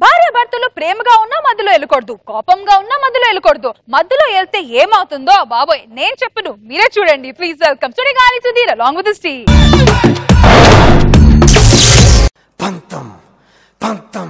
భార్యాభర్తలు ప్రేమగా ఉన్నా మధ్యలో వెళ్ళకూడదు, కోపంగా ఉన్నా మధ్యలో వెళ్ళకూడదు. మధ్యలో వెళ్తే ఏమవుతుందో బాబోయ్ నేను చెప్పను, మీరే చూడండి. Please welcome Sudigali Sudheer along with the Steve. పంతం పంతం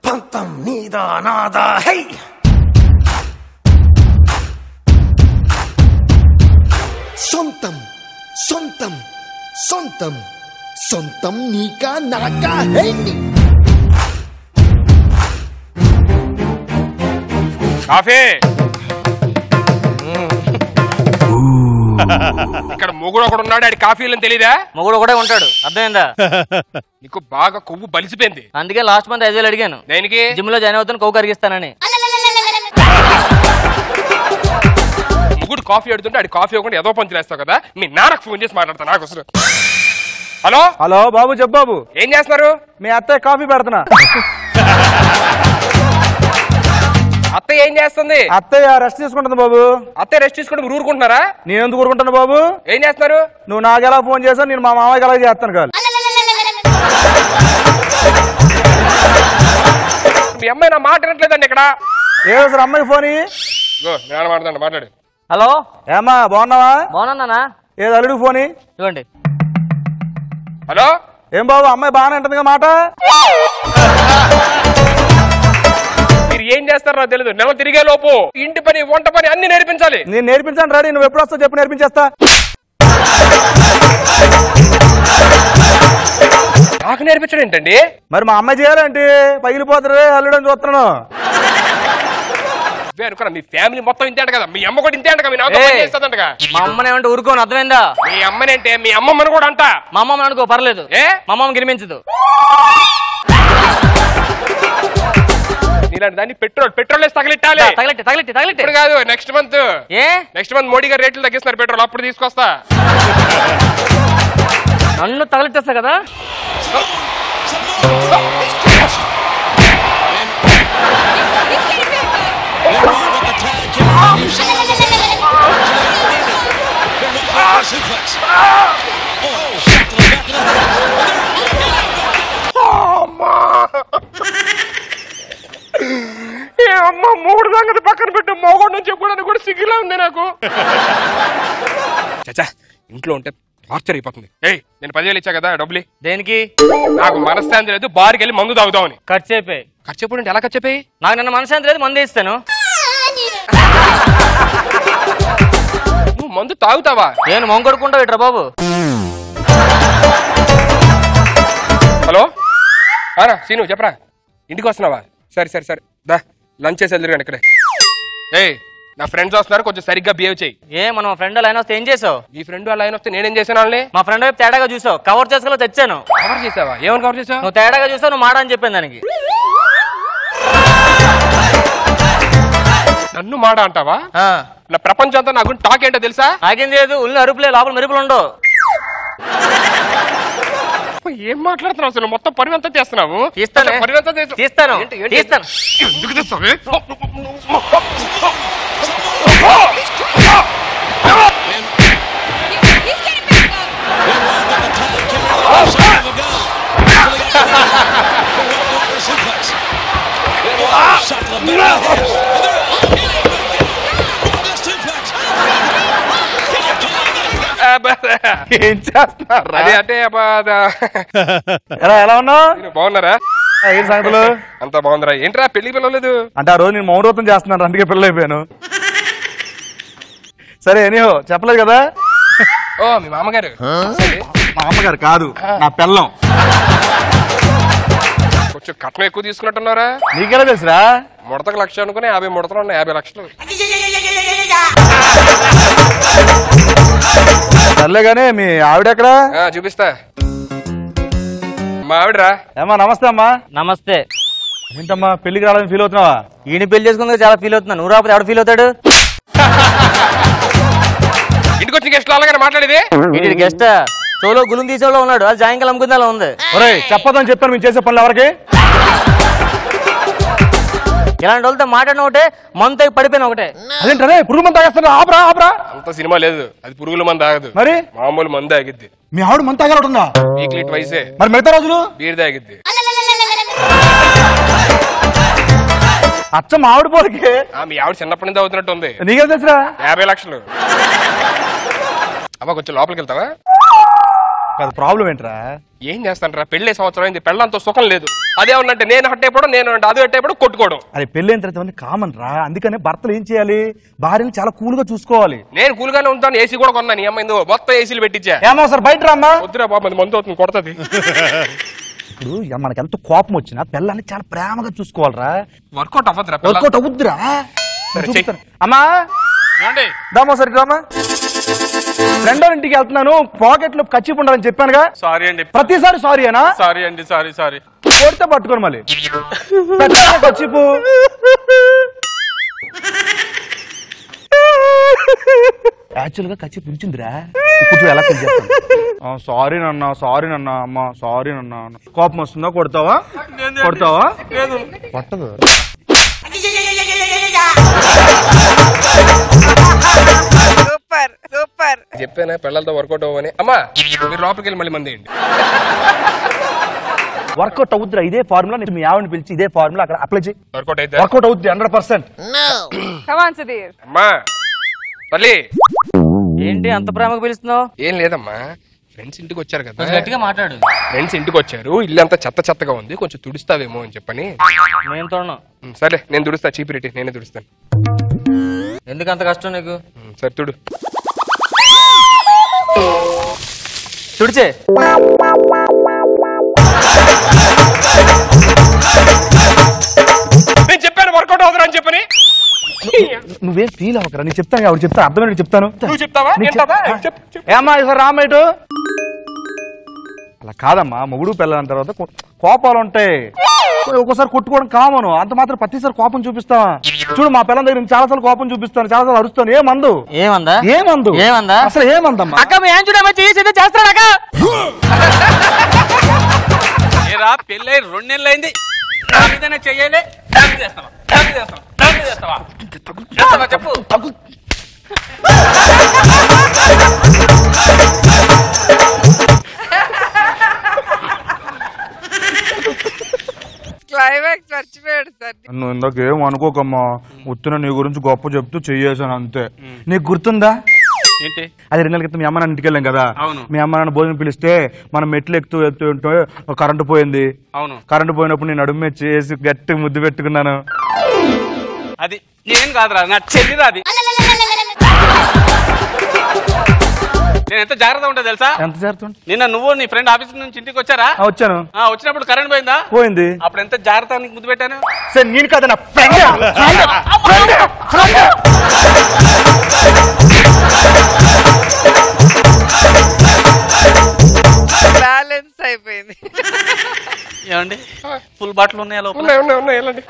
పంతం నీదా నాదా హై సొంతం సొంతం సొంతం సొంతం నీకా నాకా హై కాఫీ ఇక్కడ మొగుడు ఒకడు ఉన్నాడు, ఆడి కాఫీలని తెలీదా? మొగుడు ఒకడే ఉంటాడు, అర్థమైందా? నీకు బాగా కొవ్వు బలిసిపోయింది. అందుకే లాస్ట్ మంత్ 5,000 అడిగాను. దేనికి? జిమ్ లో జాయిన్ అవుతాను, కొవ్వు కరిగిస్తానని. మొగుడు కాఫీ అడుగుతుంటే ఆడి కాఫీ ఇవ్వకుండా ఏదో పని చేస్తావు కదా. మీ నాన్నకు ఫోన్ చేసి మాట్లాడతా నాకు అసలు. హలో హలో బాబు, చెప్పు బాబు. ఏం చేస్తున్నారు? మీ అత్తయ్య కాఫీ పెడుతున్నా. అత్తయ్య ఏం చేస్తుంది? అత్తయ్య రెస్ట్ తీసుకుంటుంది బాబు. అత్తయ్య రెస్ట్ తీసుకుంటే మీరు ఊరుకుంటున్నారా? నేను ఎందుకు ఊరుకుంటాను బాబు? ఏం చేస్తున్నారు? నువ్వు నాకు ఎలా ఫోన్ చేసావు, నేను మా మామయ్యకి ఎలా చేస్తాను కాదు. మీ అమ్మాయి నా మాట వినట్లేదండి ఇక్కడ. ఏదో సార్ అమ్మాయి ఫోన్ మాట్లాడు. హలో ఏమా బాగున్నావా? బాగున్నానా? ఏదో అల్లుడు ఫోన్ ఇవ్వండి. హలో ఏం బాబు, అమ్మాయి బాగానే ఉంటుందిగా మాట. మీరు ఏం చేస్తారో నాకు తెలియదు. నెల తిరిగే లోపు ఇంటి పని వంట పని అన్ని నేర్పించాలి. నేను నేర్పించాను రెడీ, నువ్వు ఎప్పుడు వస్తావు చెప్పు, నేర్పించేస్తా. నాకు నేర్పించడం ఏంటండి? మరి మా అమ్మాయి చేయాలంటే పగిలిపోతారు అల్లుడు అని చూస్తున్నాను. అనుకున్నా మీ ఫ్యామిలీ మొత్తం ఇంతే అంట కదా, మీ అమ్మ కూడా ఇంతే అంట కదా, మీ నాతో పని చేస్తుందంటగా. మా అమ్మని ఏమంటే ఊరుకోను, అర్థమైందా? మీ అమ్మనేంటే మీ అమ్మమ్మని కూడా అంట. మా అమ్మమ్మని అనుకో పర్లేదు, మా అమ్మమ్మ గిరిమించదు. ఇలాంటి దాన్ని పెట్రోల్ వేసి తగిలిట్టాలి. ఇప్పుడు కాదు, నెక్స్ట్ మంత్ మోడీ గారు రేట్లు తగ్గిస్తున్నారు పెట్రోల్, అప్పుడు తీసుకొస్తా. నన్ను తగలెట్టేస్తా కదా. అమ్మ మూడు సంగతి పక్కన పెట్టు, మోగోడు నుంచి చెప్పడానికి కూడా సిగ్గులా ఉంది నాకు. చచ్చా, ఇంట్లో ఉంటే టార్చర్ అయిపోతుంది. నేను 10,000 ఇచ్చా కదా, డబ్బులు దేనికి? నాకు మనశ్శాంతి లేదు, బార్కి వెళ్ళి మందు తాగుదామని. ఖర్చు అయిపోయి. ఖర్చు అయిపోయి ఎలా ఖర్చు అయిపోయి? నాకు నిన్న మనశ్శాంతి లేదు, మందు ఇస్తాను. నువ్వు మందు తాగుతావా? నేను మొంగ కొడుకుంటావు ఇట్రా బాబు. హలో సీను చెప్పరా, ఇంటికి వస్తున్నావా? సరే దా లంచ్ చేసి వెళ్తారు ఇక్కడే. నా ఫ్రెండ్స్ వస్తున్నారు, కొంచెం సరిగ్గా బిహేవ్ చేయి. మనం ఫ్రెండ్ లైన్ వస్తే ఏం చేసావు? మీ ఫ్రెండ్ లైన్ వస్తే నేనేం చేశాను? వాళ్ళని మా ఫ్రెండ్ వైపు తేడాగా చూసావు, కవర్ చేసుకో తెచ్చాను. కవర్ చేసావా? ఏమని కవర్ చేసావు? నువ్వు తేడాగా చూసావు, నువ్వు మాట అని చెప్పాను దానికి. నన్ను మాట అంటావా? నా ప్రపంచం అంతా నా గురించి టాక్ ఏంటో తెలుసా? నాకేం తెలియదు, ఉల్లి అరుపులే, లోపల మెరుపులు ఉండవు. ఏం మాట్లాడుతున్నావు అసలు? మొత్తం పరివంతా చేస్తున్నావు. తీస్తాను. ఎందుకు తెస్తావే? ఏం చేస్తున్నారు? అదే అంటే ఎలా ఉన్నావు? బాగున్నారా? ఏం సంగతులు? అంతా బాగుందిరా. ఏంట్రా పెళ్లి పిలవలేదు? అంటే ఆ రోజు నేను మౌనవ్రతం చేస్తున్నాను, అందుకే పిల్లలు అయిపోయాను. సరే ఎనీహో చెప్పలేదు కదా. ఓ మీ మామగారు? మా అమ్మగారు కాదు, నా పిల్లం. కొంచెం కట్నం ఎక్కువ తీసుకున్నట్టున్నారా? నీకెలా తెలుసురా? ముడతకు 1,00,000 అనుకుని 50 ముడతలు ఉన్నాయి, 50 లక్షలు. సర్లేగానే మీ ఆవిడ ఎక్కడ? చూపిస్తా. మా ఆవిడరా? ఏమా నమస్తే అమ్మా. నమస్తే. ఏంటమ్మా పెళ్లికి రావాలని ఫీల్ అవుతున్నావా? ఈయన పెళ్లి చేసుకుందుకు చాలా ఫీల్ అవుతున్నాను. నువ్వు రాకపోతే ఎవడు ఫీల్ అవుతాడు? ఇంటికి వచ్చిన గెస్ట్ అలాగే మాట్లాడేది. ఇంటి గెస్ట్ చోలో గులం తీసేలో ఉన్నాడు, అది సాయంకాలం అమ్ముకుందా ఉంది. ఒరేయ్ చెప్పదని చెప్పాను, మేము చేసే పనులు ఎవరికి? ఇలాంటి వాళ్ళతో మాట్లాడిన ఒకటే, మంత పడిపోయిన ఒకటే. అదేంటే పురుగు మంది తాగేస్తాను? ఆపరా ఆపరా. అంత సినిమా లేదు, అది పురుగుల మంది ఆగదు. మరి మామూలు మంది ఆగిద్ది. మీ ఆవిడ మంత తాగలుంటుందా? వీక్లీ ట్వైసే. మరి మిగతా రోజులు బీర్ తాగిద్ది. అచ్చ మామిడి పోలికే. మీ ఆవిడ చిన్నప్పటి నుంచి అవుతున్నట్టు ఉంది. నీకేం తెలుసురా? 50 లక్షలు. అబ్బా కొంచెం లోపలికి వెళ్తావా? అది ప్రాబ్లం ఏంట్రా? ఏం చేస్తానరా, పెళ్లి సంవత్సరం అయింది, పెళ్ళంతో సుఖం లేదు. అదే ఉన్నట్టు నేను హట్ అయిపోవడం, నేను అది హట్ అయిపోవడం, కొట్టుకోవడం. అది పెళ్ళైన తర్వాత కామన్ రా. అందుకనే భర్తలు ఏం చేయాలి, భార్యని చాలా కూల్ గా చూసుకోవాలి. నేను కూల్ గానే ఉంటాను. ఏసీ కూడా కొన్నాను. ఏమైందో మొత్తం ఏసీలు పెట్టించా. ఏమో సార్ బయట రామ్మా. వద్దురా బాబు, అది మందు అవుతుంది, కొడతది. ఇప్పుడు మనకి ఎంత కోపం వచ్చినా పిల్లల్ని చాలా ప్రేమగా చూసుకోవాలరా. వర్కౌట్ అవ్వదురా. వర్కౌట్ అవుద్దురా. సరే, చెయ్. అమ్మా దామో సరే రామా. ఫ్రెండ్ ఇంటికి వెళ్తున్నాను, పాకెట్ లో కచ్చిపు ఉండాలని చెప్పానుగా. సారీ అండి. ప్రతిసారి సారీ అనా? సారీ అండి, సారీ. కొడితే పట్టుకోను మళ్ళీ. కచ్చిపు యాక్చువల్ గా కచ్చిపు ఉంచిందిరా. ఇప్పుడు ఎలా చేస్తాను? సారీ నన్న అమ్మా, సారీ నన్న. కోపం వస్తుందా? కొడతావా? కొట్టదు. సూపర్ చెప్పానా పిల్లలతో వర్కౌట్ అవ్వని. అమ్మా మీరు లోపలికి వెళ్ళి మళ్ళీ మంది వేయండి. వర్కౌట్ అవుద్దిరా. ఇదే ఫార్ములా నేను మీ ఆవిడని పిలిచి ఇదే ఫార్ములా అక్కడ అప్లై చేయి. వర్కౌట్ అయితే వర్కౌట్ అవుద్ది 100%. Come on, Sudhir. అమ్మా తల్లి. ఏంటి అంత ప్రేమగా పిలుస్తున్నావు? ఏం లేదమ్మా, ఫ్రెండ్స్ ఇంటికి వచ్చారు కదా. గట్టిగా మాట్లాడు. ఫ్రెండ్స్ ఇంటికి వచ్చారు, ఇల్లు అంతా చెత్తగా ఉంది, కొంచెం తుడుస్తావేమో అని చెప్పని. నేను తోడను. సరే నేను తుడుస్తా, చీపిరెట్టి నేనే తుడుస్తాను. ఎందుకు అంత కష్టం నీకు? సరే తుడు. తుడిచే. నేను చెప్పాను వర్కౌట్ అవుతారా అని చెప్పని. నువ్వేం ఫీల్ అవ్వకరా, నేను చెప్తాను. ఆవిడ చెప్తా, అర్థమైనట్టు చెప్తాను. నువ్వు చెప్తావా? ఏమ్మా ఈసారి రామ్మేటు. అలా కాదమ్మా, మొగుడు పిల్లల తర్వాత కోపాలు ఉంటాయి. ఒక్కోసారి కొట్టుకోవడం కామను. అంత మాత్రం ప్రతిసారి కోపం చూపిస్తావా? చూడు మా పిల్లల దగ్గర చాలాసార్లు కోపం చూపిస్తాను, చాలాసార్లు అరుస్తాను. ఏమందా అసలు ఏమందమ్మా? చేస్తాడా? పెళ్ళై 2 నెలలు అయింది, చెయ్యాలి. చెప్పు. క్లైమాక్స్ మర్చిపోయాడు సార్. నువ్వు ఇందాకేం అనుకోకమ్మా, ఉత్తిన నీ గురించి గొప్ప చెప్తూ చెయ్యేసాను అంతే. నీకు గుర్తుందా? ఏంటి? అది 2 నెలల క్రితం మీ అమ్మ నాన్న ఇంటికి వెళ్ళాం కదా. అవును. మీ అమ్మ నాన్న భోజనం పిలిస్తే మనం మెట్లు ఎక్కుతూ ఉంటే కరెంటు పోయింది. అవును. కరెంటు పోయినప్పుడు నేను నడుము మీద చేసి గట్టి ముద్దు పెట్టుకున్నాను. అది నేను కాదురా, నా చెల్లిరా అది. నేను ఎంత జాగ్రత్త ఉంటా తెలుసా? ఎంత జాగ్రత్త? నిన్న నువ్వు నీ ఫ్రెండ్ ఆఫీస్ నుంచి ఇంటికి వచ్చారా? వచ్చాను. వచ్చినప్పుడు కరెంట్ పోయిందా? పోయింది. అప్పుడు ఎంత జాగ్రత్త నీకు ముద్దు పెట్టాను. సరే నేను కదా నా ఫ్రెండ్. బ్యాలెన్స్ అయిపోయింది. ఏమండి ఫుల్ బాటిల్ ఉన్నాయా లోపల? వెళ్ళండి.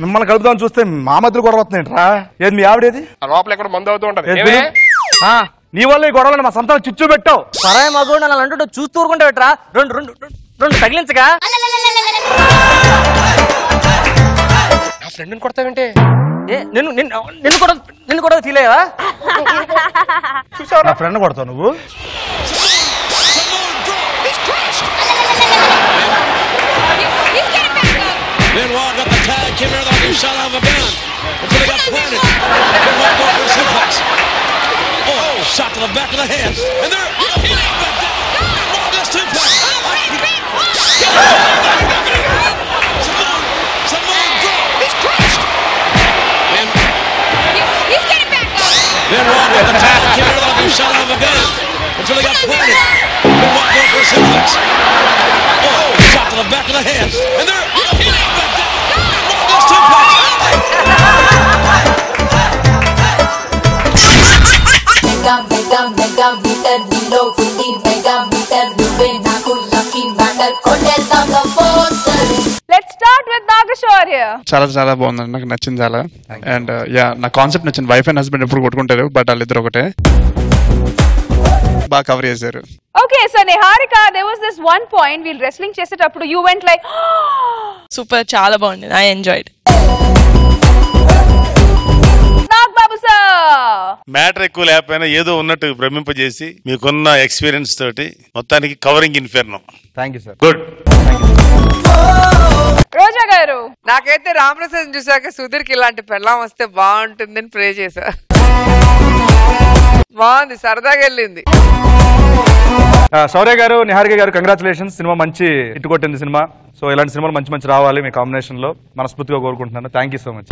మిమ్మల్ని కలుపుదామని చూస్తే మా మధ్యలో గొడవ వస్తున్నాయి రా. ఏది మీ ఆవిడేది? లోపల ఎక్కడ మందు అవుతూ ఉంటది. నీ వల్ల ఈ గొడవలను మా సంతానం చిచ్చు పెట్టావు. పరాయి మగోడు అలా అంటూ చూస్తూ ఊరుకుంటా పెట్టరా? రెండు తగిలించగా. నా ఫ్రెండ్ని కొడతావేంటి? నిన్ను కూడా ఫీల్ అయ్యావా? నా ఫ్రెండ్ కొడతావు నువ్వు? Benoit got the tag, came here like he shot out of a gun until he got pointed. Benoit going for a suplex. Oh, shot to the back of the head. And they're back down. Benoit does suplex. Samoan drop. He's crushed. And He's getting back up. Benoit got the tag, came here like he shot out of a gun until he got pointed. Benoit going for a suplex. Oh, shot to the back of the head. And they're back down. Benoit does suplex. Mega meter below 15 mega meter నువ్వే నాకు lucky matter కొట్టేద్దాం the poster. Let's start with Nagashwarya. చాలా బాగుందండి, నాకు నచ్చింది చాలా. And నా concept నచ్చింది. Wife and husband ఎప్పుడు కొట్టుకుంటారు, బట్ వాళ్ళిద్దరు ఒకటే. బాగా కవర్ చేశారు. Okay, so Niharika, there was this one point we'll wrestling చేసేటప్పుడు you went like సూపర్, చాలా బాగుంది. I enjoyed. Nagbabu sir. Matter ఎక్కువ లేకపోయినా ఏదో ఉన్నట్టు భ్రమింపజేసి మీకున్న ఎక్స్పీరియన్స్ తోటి మొత్తానికి కవరింగ్ ఇన్ఫెర్నో. Thank you sir. Good. Roja గారు నాకైతే రామప్రసాద్ చూసాక సుధీర్కి ఇలాంటి పెళ్ళాం వస్తే బాగుంటుందని ప్రే చేశా. బాగుంది, సరదాగా వెళ్ళింది. శౌర్య గారు, నిహారిక గారు, కంగ్రాచులేషన్స్. సినిమా మంచి హిట్ కొట్టింది సినిమా. సో ఇలాంటి సినిమాలు మంచి మంచి రావాలి మీ కాంబినేషన్ లో మనస్ఫూర్తిగా కోరుకుంటున్నాను. Thank you so much.